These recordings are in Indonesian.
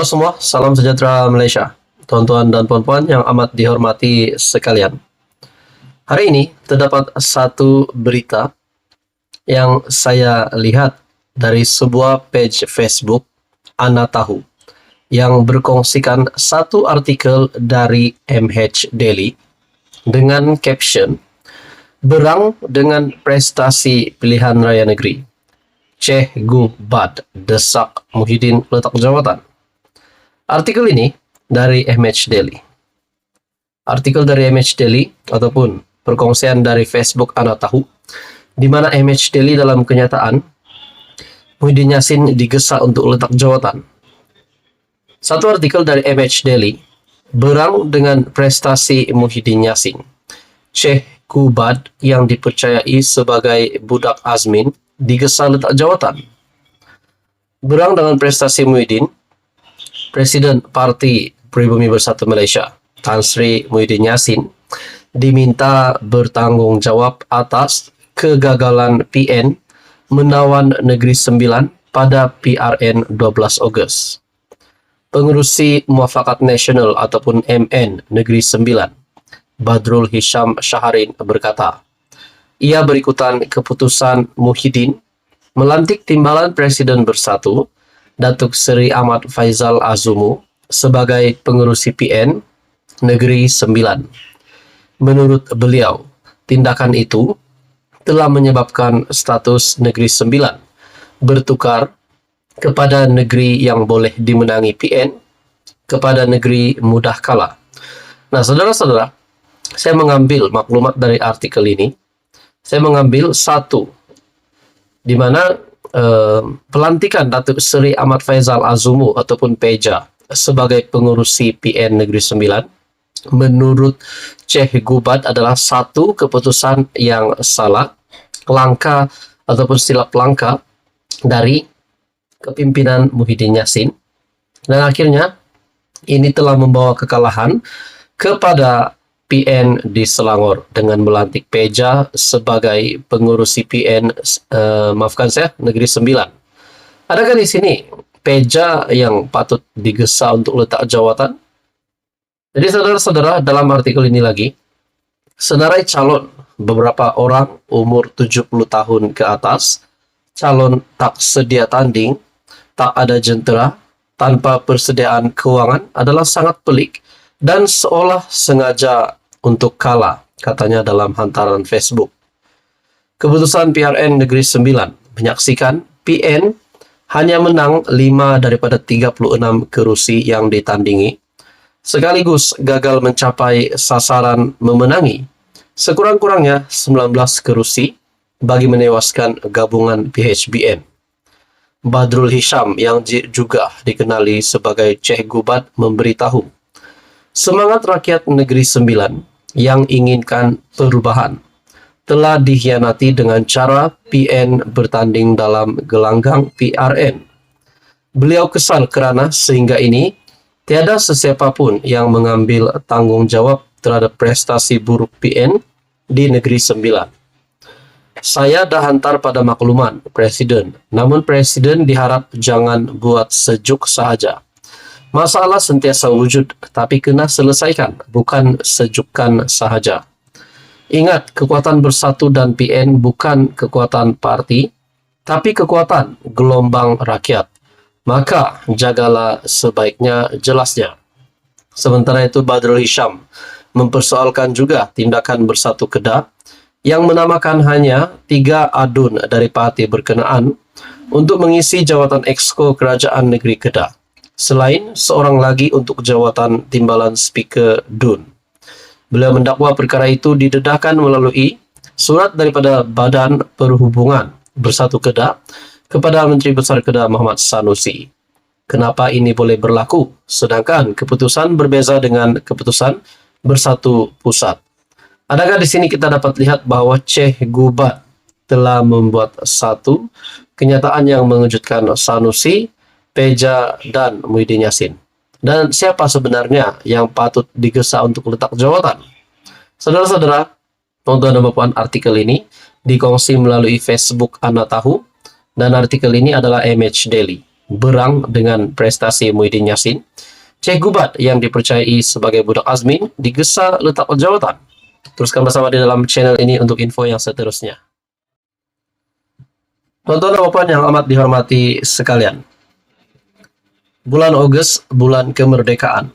Halo semua, salam sejahtera Malaysia. Tuan-tuan dan puan-puan yang amat dihormati sekalian. Hari ini terdapat satu berita yang saya lihat dari sebuah page Facebook Ana Tahu yang berkongsikan satu artikel dari MH Daily dengan caption "Berang dengan prestasi pilihan raya negeri. Cehgu Bad desak Muhyiddin letak jawatan." Artikel ini dari MH Daily. Artikel dari MH Daily ataupun perkongsian dari Facebook Ana Tahu, di mana MH Daily dalam kenyataan Muhyiddin Yassin digesa untuk letak jawatan. Satu artikel dari MH Daily, berang dengan prestasi Muhyiddin Yassin. Syekh Gubad yang dipercayai sebagai budak Azmin digesa letak jawatan. Berang dengan prestasi Muhyiddin, Presiden Parti Pribumi Bersatu Malaysia, Tan Sri Muhyiddin Yassin, diminta bertanggung jawab atas kegagalan PN menawan Negeri Sembilan pada PRN 12 Ogos. Pengerusi Muafakat Nasional ataupun MN Negeri Sembilan, Badrul Hisham Syaharin berkata, ia berikutan keputusan Muhyiddin melantik Timbalan Presiden Bersatu Datuk Seri Ahmad Faizal Azumu sebagai pengerusi PN Negeri Sembilan. Menurut beliau, tindakan itu telah menyebabkan status Negeri Sembilan bertukar kepada negeri yang boleh dimenangi PN kepada negeri mudah kalah. Nah, saudara-saudara, saya mengambil maklumat dari artikel ini. Saya mengambil satu, di mana pelantikan Datuk Seri Ahmad Faizal Azumu ataupun Peja sebagai pengurusi PN Negeri Sembilan menurut Syekh Gubad adalah satu keputusan yang salah, langkah ataupun silap langkah dari kepimpinan Muhyiddin Yassin, dan akhirnya ini telah membawa kekalahan kepada PN di Selangor dengan melantik Peja sebagai pengurusi PN Negeri Sembilan. Adakah di sini Peja yang patut digesa untuk letak jawatan? Jadi saudara-saudara, dalam artikel ini lagi, senarai calon beberapa orang umur 70 tahun ke atas, calon tak sedia tanding, tak ada jentera, tanpa persediaan keuangan adalah sangat pelik dan seolah sengaja untuk kalah, katanya dalam hantaran Facebook. Keputusan PRN Negeri Sembilan menyaksikan PN hanya menang 5 daripada 36 kerusi yang ditandingi, sekaligus gagal mencapai sasaran memenangi sekurang-kurangnya 19 kerusi bagi menewaskan gabungan PHBN. Badrul Hisham yang juga dikenali sebagai Syekh Gubad memberitahu, semangat rakyat Negeri Sembilan yang inginkan perubahan telah dikhianati dengan cara PN bertanding dalam gelanggang PRN. Beliau kesal kerana sehingga ini tiada sesiapapun yang mengambil tanggung jawab terhadap prestasi buruk PN di Negeri Sembilan. Saya dah hantar pada makluman Presiden, namun Presiden diharap jangan buat sejuk sahaja. Masalah sentiasa wujud, tapi kena selesaikan, bukan sejukkan sahaja. Ingat, kekuatan Bersatu dan PN bukan kekuatan parti, tapi kekuatan gelombang rakyat. Maka jagalah sebaiknya jelasnya. Sementara itu, Badrul Hisham mempersoalkan juga tindakan Bersatu Kedah yang menamakan hanya 3 adun dari parti berkenaan untuk mengisi jawatan Exco Kerajaan Negeri Kedah, selain seorang lagi untuk jawatan Timbalan Speaker DUN. Beliau mendakwa perkara itu didedahkan melalui surat daripada Badan Perhubungan Bersatu Kedah kepada Menteri Besar Kedah Muhammad Sanusi. Kenapa ini boleh berlaku, sedangkan keputusan berbeza dengan keputusan Bersatu Pusat? Adakah di sini kita dapat lihat bahawa Syekh Gubad telah membuat satu kenyataan yang mengejutkan Sanusi, Peja, dan Muhyiddin Yassin? Dan siapa sebenarnya yang patut digesa untuk letak jawatan? Saudara-saudara, tuan-tuan dan puan, artikel ini dikongsi melalui Facebook Ana Tahu, dan artikel ini adalah MH Daily. berang dengan prestasi Muhyiddin Yassin. Syekh Gubat yang dipercayai sebagai budak Azmin digesa letak jawatan. Teruskan bersama di dalam channel ini untuk info yang seterusnya. Tuan-tuan dan puan yang amat dihormati sekalian, bulan Agustus, bulan kemerdekaan,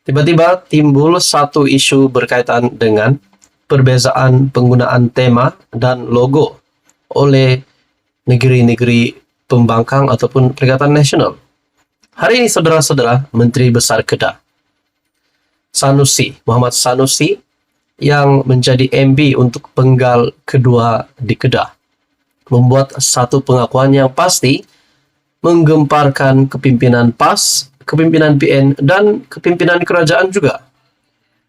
tiba-tiba timbul satu isu berkaitan dengan perbezaan penggunaan tema dan logo oleh negeri-negeri pembangkang ataupun Perikatan Nasional. Hari ini saudara-saudara, Menteri Besar Kedah, Muhammad Sanusi, yang menjadi MB untuk penggal kedua di Kedah, membuat satu pengakuan yang pasti menggemparkan kepimpinan PAS, kepimpinan PN, dan kepimpinan kerajaan juga.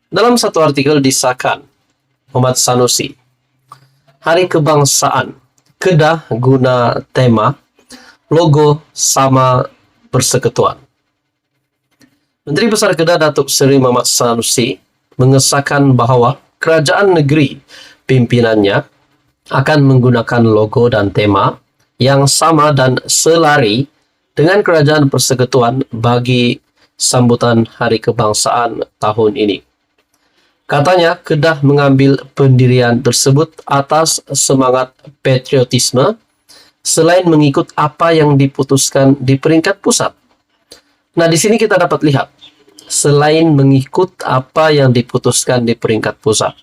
Dalam satu artikel disahkan, Muhammad Sanusi, Hari Kebangsaan Kedah guna tema logo sama persekutuan. Menteri Besar Kedah Datuk Seri Muhammad Sanusi mengesahkan bahawa kerajaan negeri pimpinannya akan menggunakan logo dan tema yang sama dan selari dengan kerajaan persekutuan bagi sambutan Hari Kebangsaan tahun ini. Katanya, Kedah mengambil pendirian tersebut atas semangat patriotisme selain mengikut apa yang diputuskan di peringkat pusat. Nah, di sini kita dapat lihat, selain mengikut apa yang diputuskan di peringkat pusat.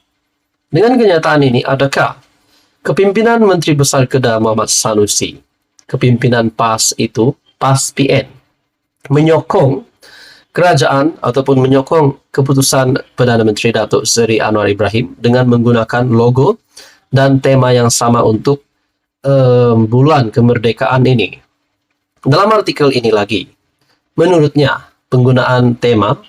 Dengan kenyataan ini, adakah kepimpinan Menteri Besar Kedah Muhammad Sanusi, kepimpinan PAS itu, PAS PN, menyokong kerajaan ataupun menyokong keputusan Perdana Menteri Datuk Seri Anwar Ibrahim dengan menggunakan logo dan tema yang sama untuk bulan kemerdekaan ini? Dalam artikel ini lagi, menurutnya penggunaan tema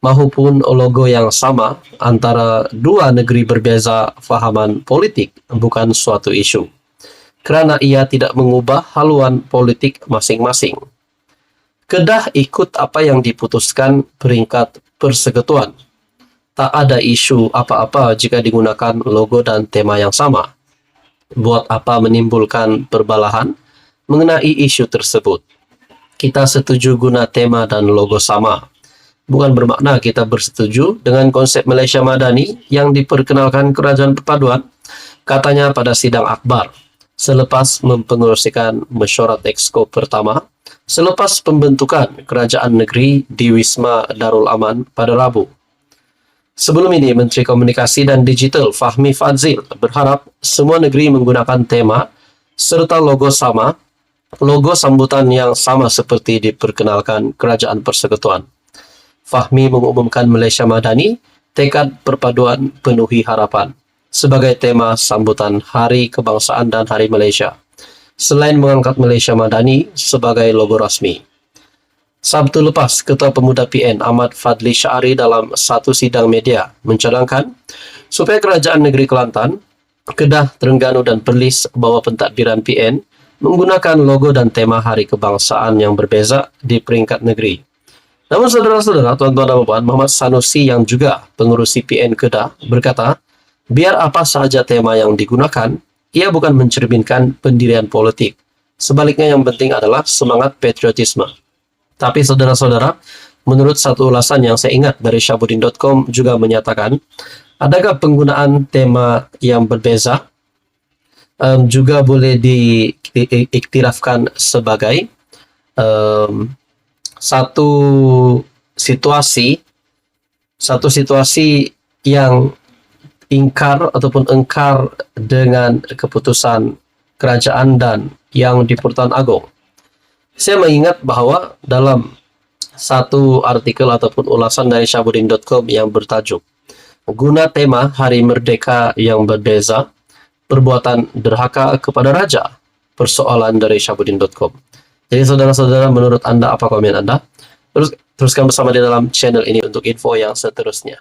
maupun logo yang sama antara dua negeri berbeza fahaman politik bukan suatu isu, kerana ia tidak mengubah haluan politik masing-masing. Kedah ikut apa yang diputuskan peringkat persekutuan. Tak ada isu apa-apa jika digunakan logo dan tema yang sama. Buat apa menimbulkan perbalahan mengenai isu tersebut? Kita setuju guna tema dan logo sama, bukan bermakna kita bersetuju dengan konsep Malaysia Madani yang diperkenalkan Kerajaan Perpaduan, katanya pada sidang akhbar selepas mempengerusikan mesyuarat Exco pertama selepas pembentukan kerajaan negeri di Wisma Darul Aman pada Rabu. Sebelum ini, Menteri Komunikasi dan Digital Fahmi Fadzil berharap semua negeri menggunakan tema serta logo sama, logo sambutan yang sama seperti diperkenalkan Kerajaan Persekutuan. Fahmi mengumumkan Malaysia Madani, tekad perpaduan penuhi harapan, sebagai tema sambutan Hari Kebangsaan dan Hari Malaysia, selain mengangkat Malaysia Madani sebagai logo rasmi. Sabtu lepas, Ketua Pemuda PN Ahmad Fadli Syari dalam satu sidang media mencadangkan supaya Kerajaan Negeri Kelantan, Kedah, Terengganu dan Perlis bawah pentadbiran PN menggunakan logo dan tema Hari Kebangsaan yang berbeza di peringkat negeri. Namun saudara-saudara, tuan-tuan dan puan, Muhammad Sanusi yang juga pengurusi PN Kedah berkata, biar apa sahaja tema yang digunakan, ia bukan mencerminkan pendirian politik. Sebaliknya yang penting adalah semangat patriotisme. Tapi saudara-saudara, menurut satu ulasan yang saya ingat dari Syahbudin.com juga menyatakan, adakah penggunaan tema yang berbeza juga boleh diiktirafkan sebagai satu situasi yang ingkar ataupun engkar dengan keputusan kerajaan dan yang di Pertuan Agong. Saya mengingat bahawa dalam satu artikel ataupun ulasan dari Syahbudin.com yang bertajuk guna tema Hari Merdeka yang berbeza, perbuatan derhaka kepada Raja, persoalan dari Syahbudin.com. Jadi saudara-saudara, menurut Anda apa komen Anda? Teruskan bersama di dalam channel ini untuk info yang seterusnya.